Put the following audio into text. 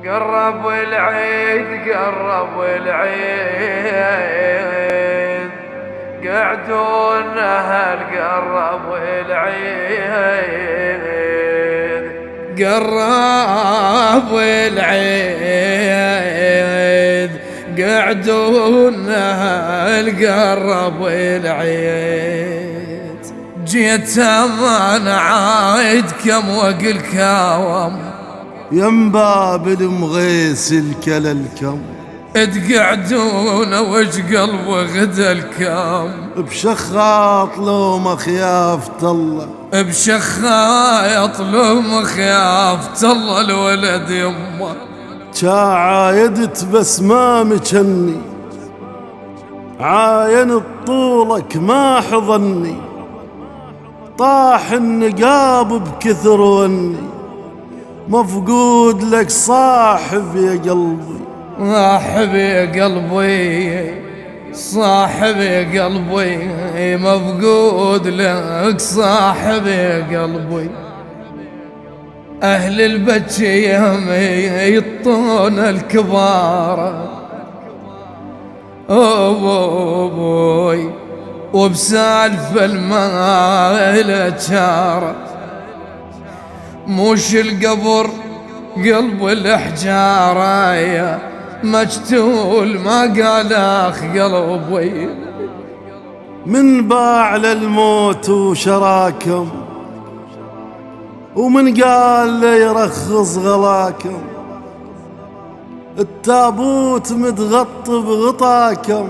قرب العيد قرب العيد، قعدون أهل قرب العيد، قرب العيد، قعدون أهل قرب العيد. جيت أنا عايد كم وقل كاوم يم باب المغيس الكل الكم، تقعدون وش قلب غدا الكام، بشخاط لو مخيافة الله، بشخايط لو مخيافة الله الولد يمه. عايدت بس ما مجني، عاين طولك ما حضني، طاح النقاب بكثر وني، مفقود لك صاحب يا قلبي، صاحب يا قلبي، صاحب يا قلبي، مفقود لك صاحب يا قلبي. أهل البجيم يطون الكبار أبوي، وبسالف المال جاره، موش القبر قلب الحجارة يا مجتول ما قال اخ قلبي. من باع للموت وشراكم، ومن قال لي يرخص غلاكم، التابوت متغطى بغطاكم،